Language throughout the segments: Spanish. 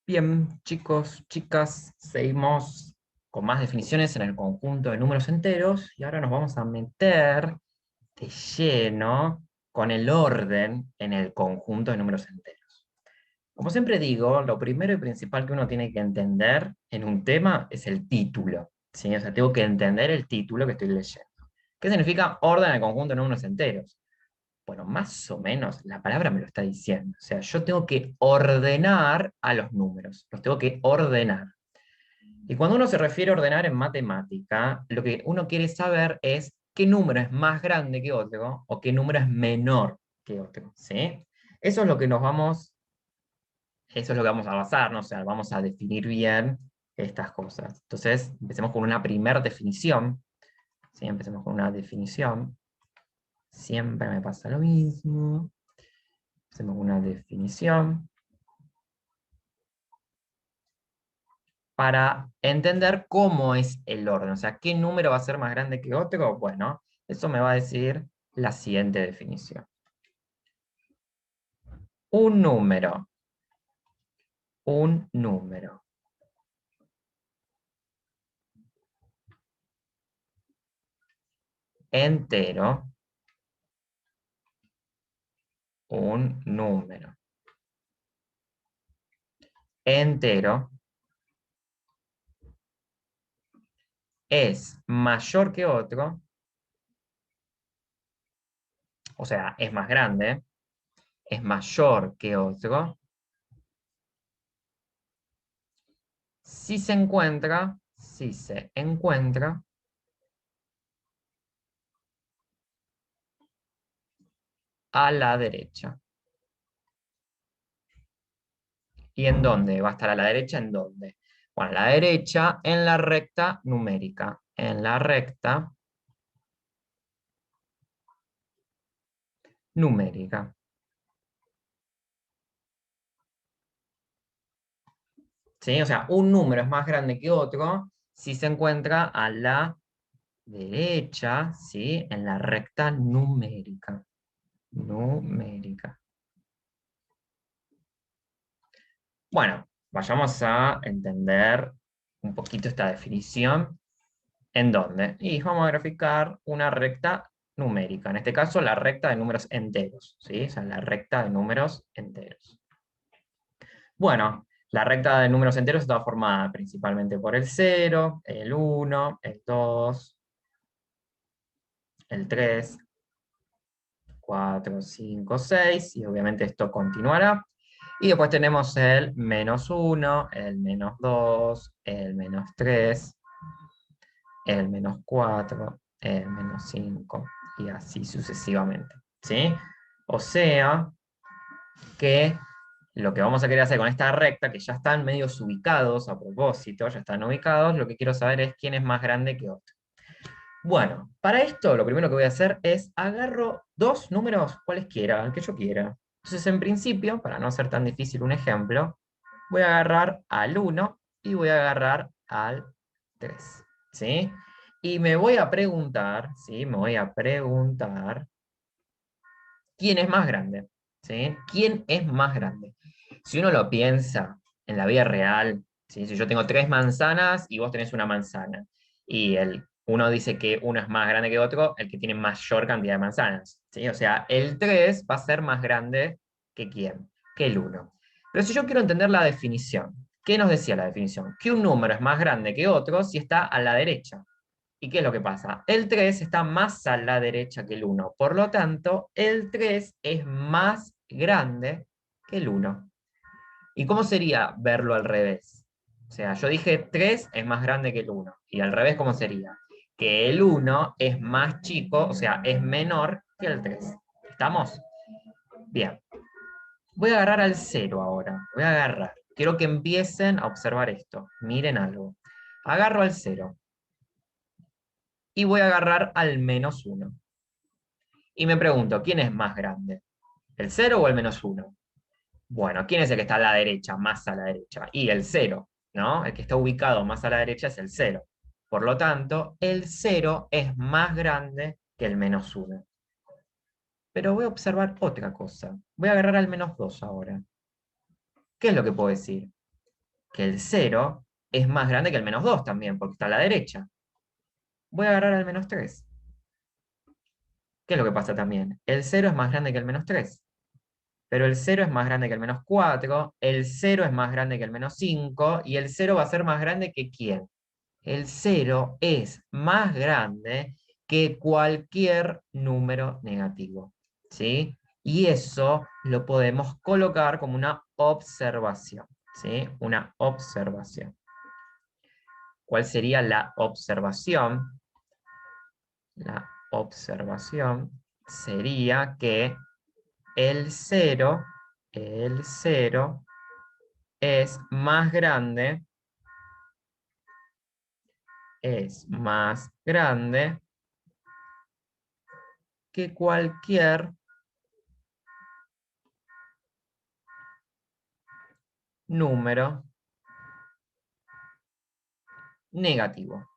Bien, chicos, chicas, seguimos con más definiciones en el conjunto de números enteros y ahora nos vamos a meter de lleno con el orden en el conjunto de números enteros. Como siempre digo, lo primero y principal que uno tiene que entender en un tema es el título, ¿sí? O sea, tengo que entender el título que estoy leyendo. ¿Qué significa orden en el conjunto de números enteros? Bueno, más o menos la palabra me lo está diciendo. O sea, yo tengo que ordenar a los números, los tengo que ordenar. Y cuando uno se refiere a ordenar en matemática, lo que uno quiere saber es qué número es más grande que otro o qué número es menor que otro, ¿sí? Eso es lo que nos vamos, eso es lo que vamos a basar, ¿no? O sea, vamos a definir bien estas cosas. Entonces, empecemos con una primera definición, ¿sí? Empecemos con una definición. Siempre me pasa lo mismo. Hacemos una definición para entender cómo es el orden, o sea, qué número va a ser más grande que otro. Bueno, eso me va a decir la siguiente definición. Un número, un número entero, un número entero es mayor que otro, o sea, es más grande, es mayor que otro, si se encuentra a la derecha. ¿Y en dónde? ¿Va a estar a la derecha? ¿En dónde? Bueno, a la derecha en la recta numérica. En la recta numérica. ¿Sí? O sea, un número es más grande que otro si se encuentra a la derecha, ¿sí? En la recta numérica. Numérica. Bueno, vayamos a entender un poquito esta definición. ¿En dónde? Y vamos a graficar una recta numérica. En este caso, la recta de números enteros, ¿sí? O sea, la recta de números enteros. Bueno, la recta de números enteros está formada principalmente por el 0, el 1, el 2, el 3, 4, 5, 6, y obviamente esto continuará. Y después tenemos el menos 1, el menos 2, el menos 3, el menos 4, el menos 5, y así sucesivamente, ¿sí? O sea que lo que vamos a querer hacer con esta recta, que ya están medios ubicados a propósito, ya están ubicados, lo que quiero saber es quién es más grande que otro. Bueno, para esto lo primero que voy a hacer es agarro dos números cualesquiera, el que yo quiera. Entonces, en principio, para no hacer tan difícil un ejemplo, voy a agarrar al 1 y voy a agarrar al 3, ¿sí? Y me voy a preguntar, ¿sí? Me voy a preguntar, ¿quién es más grande? ¿Sí? ¿Quién es más grande? Si uno lo piensa en la vida real, ¿sí? Si yo tengo tres manzanas y vos tenés una manzana, y uno dice que uno es más grande que otro, el que tiene mayor cantidad de manzanas, ¿sí? O sea, el 3 va a ser más grande que quién, que el uno. Pero si yo quiero entender la definición, ¿qué nos decía la definición? Que un número es más grande que otro si está a la derecha. ¿Y qué es lo que pasa? El 3 está más a la derecha que el 1. Por lo tanto, el 3 es más grande que el 1. ¿Y cómo sería verlo al revés? O sea, yo dije 3 es más grande que el 1. ¿Y al revés cómo sería? Que el 1 es más chico, o sea, es menor que el 3. ¿Estamos? Bien. Voy a agarrar al 0 ahora. Voy a agarrar. Quiero que empiecen a observar esto. Miren algo. Agarro al 0 y voy a agarrar al menos 1. Y me pregunto, ¿quién es más grande? ¿El 0 o el menos 1? Bueno, ¿quién es el que está a la derecha, más a la derecha? Y el 0, ¿no? El que está ubicado más a la derecha es el 0. Por lo tanto, el 0 es más grande que el menos 1. Pero voy a observar otra cosa. Voy a agarrar al menos 2 ahora. ¿Qué es lo que puedo decir? que el 0 es más grande que el menos 2 también, porque está a la derecha. Voy a agarrar al menos 3. ¿Qué es lo que pasa también? El 0 es más grande que el menos 3. Pero el 0 es más grande que el menos 4, el 0 es más grande que el menos 5, y el 0 va a ser más grande que ¿quién? El 0 es más grande que cualquier número negativo, ¿sí? Y eso lo podemos colocar como una observación, ¿sí? Una observación. ¿Cuál sería la observación? La observación sería que el 0, el 0 es más grande que cualquier número negativo.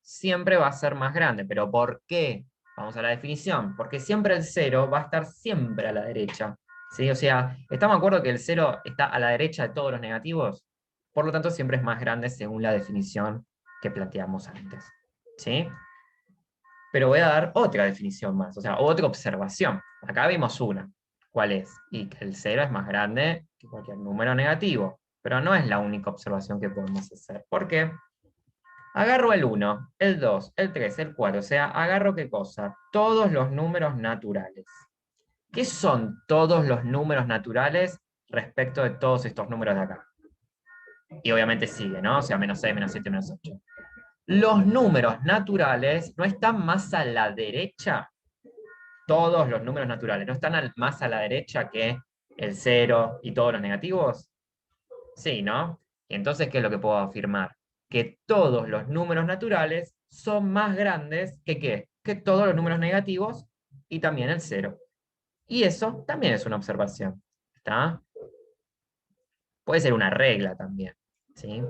Siempre va a ser más grande, pero ¿por qué? Vamos a la definición. Porque siempre el 0 va a estar siempre a la derecha, ¿sí? O sea, ¿estamos de acuerdo que el 0 está a la derecha de todos los negativos? Por lo tanto, siempre es más grande según la definición que planteamos antes, ¿sí? Pero voy a dar otra definición más, o sea, otra observación. Acá vimos una. ¿Cuál es? Y que el 0 es más grande que cualquier número negativo. Pero no es la única observación que podemos hacer. ¿Por qué? Agarro el 1, el 2, el 3, el 4. O sea, agarro ¿qué cosa? Todos los números naturales. ¿Qué son todos los números naturales respecto de todos estos números de acá? Y obviamente sigue, ¿no? O sea, menos 6, menos 7, menos 8. Los números naturales no están más a la derecha. Todos los números naturales no están más a la derecha que el 0 y todos los negativos. Sí, ¿no? Y entonces, ¿qué es lo que puedo afirmar? Que todos los números naturales son más grandes que ¿qué? Que todos los números negativos y también el 0. Y eso también es una observación. ¿Está? Puede ser una regla también. ¿Sí?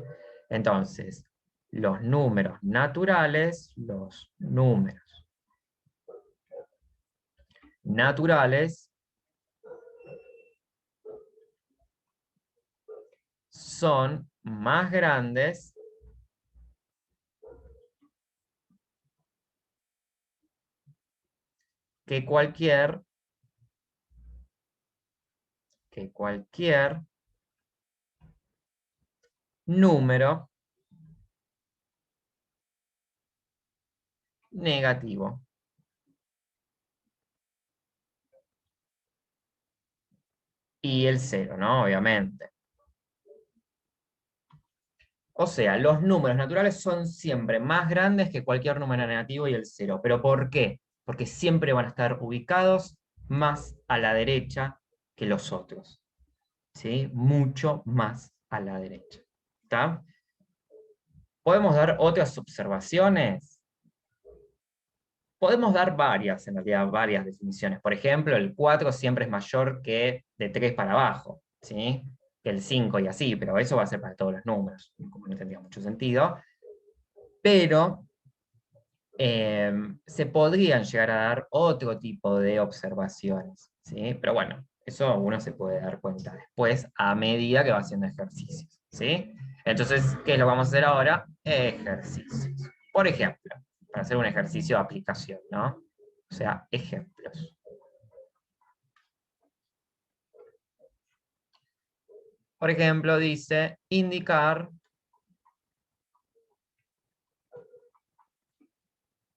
Entonces, los números naturales son más grandes que cualquier número negativo. Y el 0, ¿no? Obviamente. O sea, los números naturales son siempre más grandes que cualquier número negativo y el 0. ¿Pero por qué? Porque siempre van a estar ubicados más a la derecha que los otros. ¿Sí? Mucho más a la derecha. ¿Está? ¿Podemos dar otras observaciones? Podemos dar varias, en realidad, varias definiciones. Por ejemplo, el 4 siempre es mayor que de 3 para abajo, ¿sí? Que el 5 y así, pero eso va a ser para todos los números, como no tendría mucho sentido. Pero se podrían llegar a dar otro tipo de observaciones, ¿sí? Pero bueno, eso uno se puede dar cuenta después a medida que va haciendo ejercicios, ¿sí? Entonces, ¿qué es lo que vamos a hacer ahora? Ejercicios. Por ejemplo, para hacer un ejercicio de aplicación, ¿no? O sea, ejemplos. Por ejemplo, dice indicar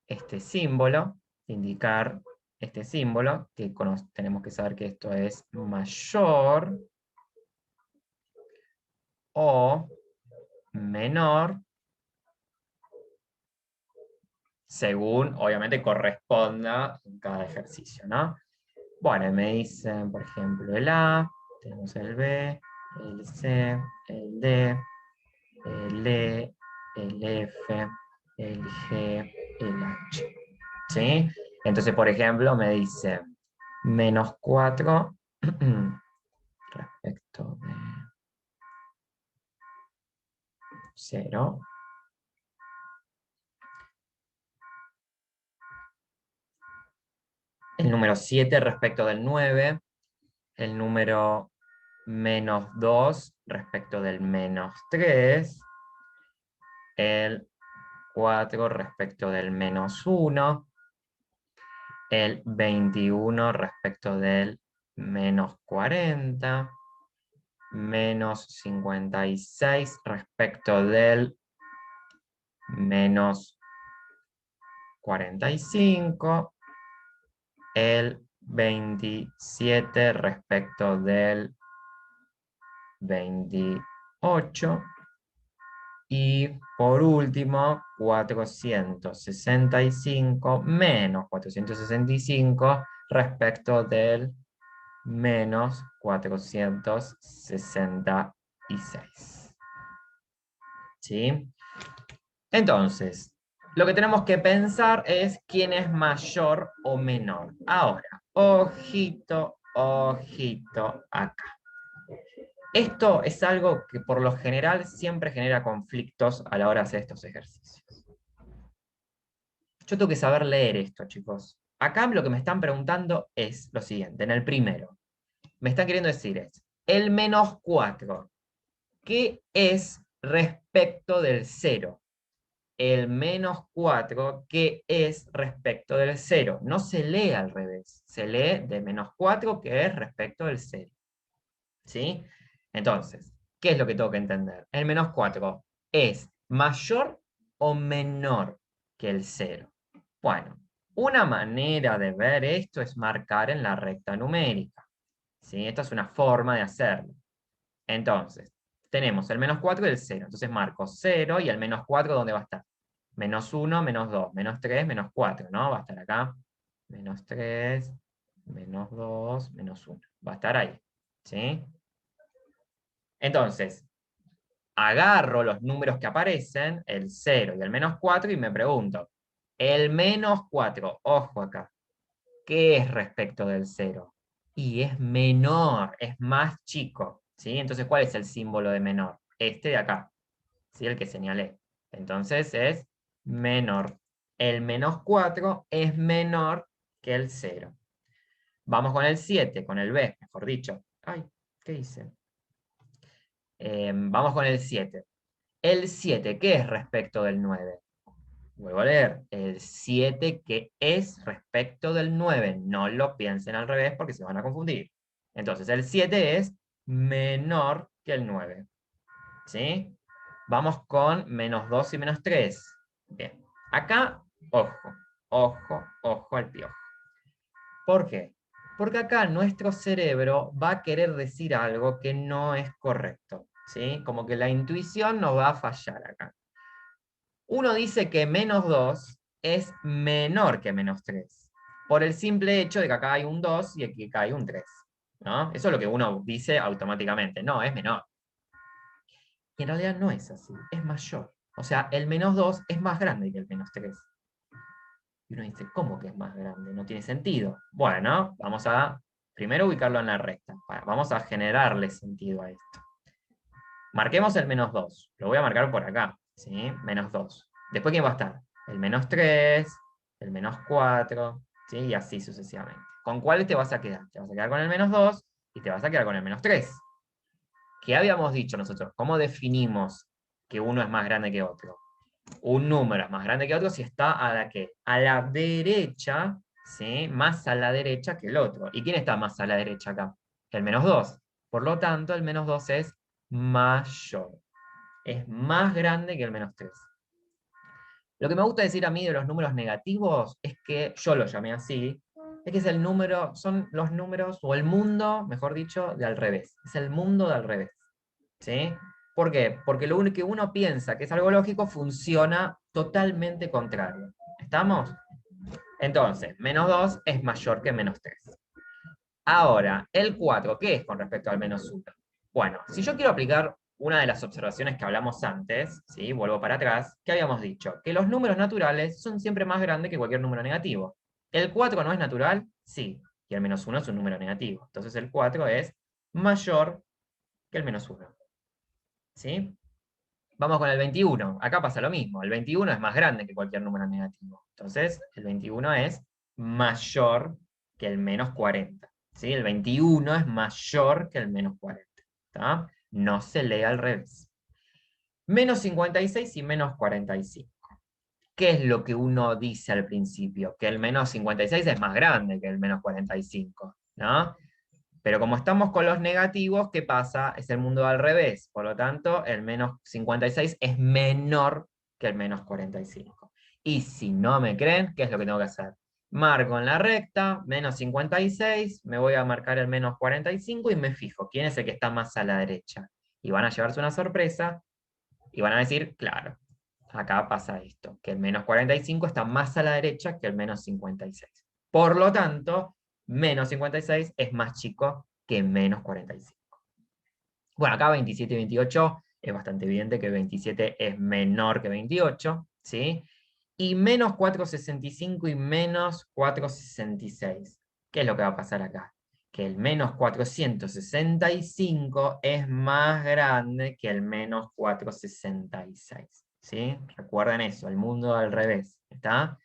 este símbolo, indicar este símbolo, que tenemos que saber que esto es mayor o menor, según obviamente corresponda en cada ejercicio, ¿no? Bueno, me dicen, por ejemplo, el A, tenemos el B, el C, el D, el E, el F, el G, el H. ¿Sí? Entonces, por ejemplo, me dice menos 4 respecto de 0. El número 7 respecto del 9. El número menos 2 respecto del menos 3, el 4 respecto del menos 1, el 21 respecto del menos 40, menos 56 respecto del menos 45, el 27 respecto del 28, y por último 465 menos 465 respecto del menos 466. ¿Sí? Entonces, lo que tenemos que pensar es quién es mayor o menor. Ahora, ojito, ojito acá. Esto es algo que por lo general siempre genera conflictos a la hora de hacer estos ejercicios. Yo tengo que saber leer esto, chicos. Acá lo que me están preguntando es lo siguiente, en el primero. Me están queriendo decir es, el menos 4, ¿qué es respecto del 0? El menos 4, ¿qué es respecto del 0? No se lee al revés, se lee de menos 4, que es respecto del 0. ¿Sí? Entonces, ¿qué es lo que tengo que entender? El menos 4 es mayor o menor que el 0. Bueno, una manera de ver esto es marcar en la recta numérica. ¿Sí? Esta es una forma de hacerlo. Entonces, tenemos el menos 4 y el 0. Entonces marco 0 y el menos 4, ¿dónde va a estar? Menos 1, menos 2, menos 3, menos 4, ¿no? Va a estar acá. Menos 3, menos 2, menos 1. Va a estar ahí. ¿Sí? Entonces, agarro los números que aparecen, el 0 y el menos 4, y me pregunto, el menos 4, ojo acá, ¿qué es respecto del 0? Y es menor, es más chico, ¿sí? Entonces, ¿cuál es el símbolo de menor? Este de acá, ¿sí? El que señalé. Entonces es menor. El menos 4 es menor que el 0. Vamos con el 7, con el B, mejor dicho. Ay, ¿qué hice? Vamos con el 7. El 7, ¿qué es respecto del 9? Vuelvo a leer. El 7, ¿qué es respecto del 9? No lo piensen al revés porque se van a confundir. Entonces, el 7 es menor que el 9. ¿Sí? Vamos con menos 2 y menos 3. Bien. Acá, ojo, ojo, ojo al piojo. ¿Por qué? Porque acá nuestro cerebro va a querer decir algo que no es correcto. ¿Sí? Como que la intuición nos va a fallar acá. Uno dice que menos 2 es menor que menos 3, por el simple hecho de que acá hay un 2 y aquí acá hay un 3. ¿No? Eso es lo que uno dice automáticamente. No, es menor. Y en realidad no es así, es mayor. O sea, el menos 2 es más grande que el menos 3. Y uno dice, ¿cómo que es más grande? No tiene sentido. Bueno, vamos a primero ubicarlo en la recta. Vamos a generarle sentido a esto. Marquemos el menos 2. Lo voy a marcar por acá. ¿Sí? Menos 2. Después, ¿quién va a estar? El menos 3, el menos 4, ¿sí? Y así sucesivamente. ¿Con cuál te vas a quedar? Te vas a quedar con el menos 2 y te vas a quedar con el menos 3. ¿Qué habíamos dicho nosotros? ¿Cómo definimos que uno es más grande que otro? Un número es más grande que otro si está a la que a la derecha, ¿sí? Más a la derecha que el otro. ¿Y quién está más a la derecha acá? El menos 2. Por lo tanto, el menos 2 es mayor. Es más grande que el menos 3. Lo que me gusta decir a mí de los números negativos es que, yo lo llamé así, es que es el número, son los números, o el mundo, mejor dicho, de al revés. Es el mundo de al revés. ¿Sí? ¿Por qué? Porque lo único que uno piensa que es algo lógico funciona totalmente contrario. ¿Estamos? Entonces, menos 2 es mayor que menos 3. Ahora, el 4, ¿qué es con respecto al menos 1? Bueno, si yo quiero aplicar una de las observaciones que hablamos antes, ¿sí? Vuelvo para atrás, ¿qué habíamos dicho? Que los números naturales son siempre más grandes que cualquier número negativo. ¿El 4 no es natural? Sí. Y el menos 1 es un número negativo. Entonces el 4 es mayor que el menos 1. ¿Sí? Vamos con el 21. Acá pasa lo mismo. El 21 es más grande que cualquier número negativo. Entonces, el 21 es mayor que el menos 40. ¿Sí? El 21 es mayor que el menos 40. ¿tá? No se lee al revés. Menos 56 y menos 45. ¿Qué es lo que uno dice al principio? Que el menos 56 es más grande que el menos 45, ¿no? Pero como estamos con los negativos, ¿qué pasa? Es el mundo al revés. Por lo tanto, el menos 56 es menor que el menos 45. Y si no me creen, ¿qué es lo que tengo que hacer? Marco en la recta, menos 56, me voy a marcar el menos 45 y me fijo quién es el que está más a la derecha. Y van a llevarse una sorpresa y van a decir, claro, acá pasa esto, que el menos 45 está más a la derecha que el menos 56. Por lo tanto, menos 56 es más chico que menos 45. Bueno, acá 27 y 28 es bastante evidente que 27 es menor que 28, ¿sí? Y menos 465 y menos 466. ¿Qué es lo que va a pasar acá? Que el menos 465 es más grande que el menos 466, ¿sí? Recuerden eso, el mundo al revés, ¿está?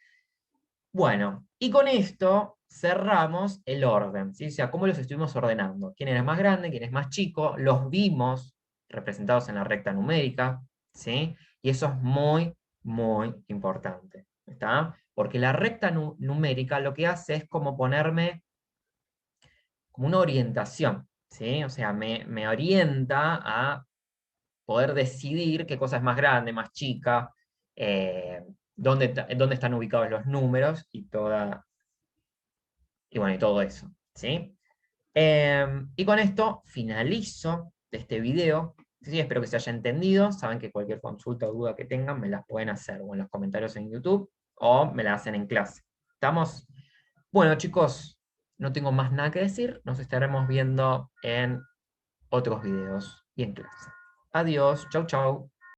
Bueno, y con esto cerramos el orden, ¿sí? O sea, cómo los estuvimos ordenando. ¿Quién era más grande? ¿Quién es más chico? Los vimos representados en la recta numérica, ¿sí? Y eso es muy, muy importante, ¿está? Porque la recta numérica lo que hace es como ponerme como una orientación, ¿sí? O sea, me orienta a poder decidir qué cosa es más grande, más chica, dónde están ubicados los números y bueno, y todo eso, ¿sí? Y con esto finalizo este video. Sí, espero que se haya entendido. Saben que cualquier consulta o duda que tengan me las pueden hacer o en los comentarios en YouTube o me la hacen en clase. ¿Estamos? Bueno, chicos, no tengo más nada que decir. Nos estaremos viendo en otros videos y en clase. Adiós, chau, chau.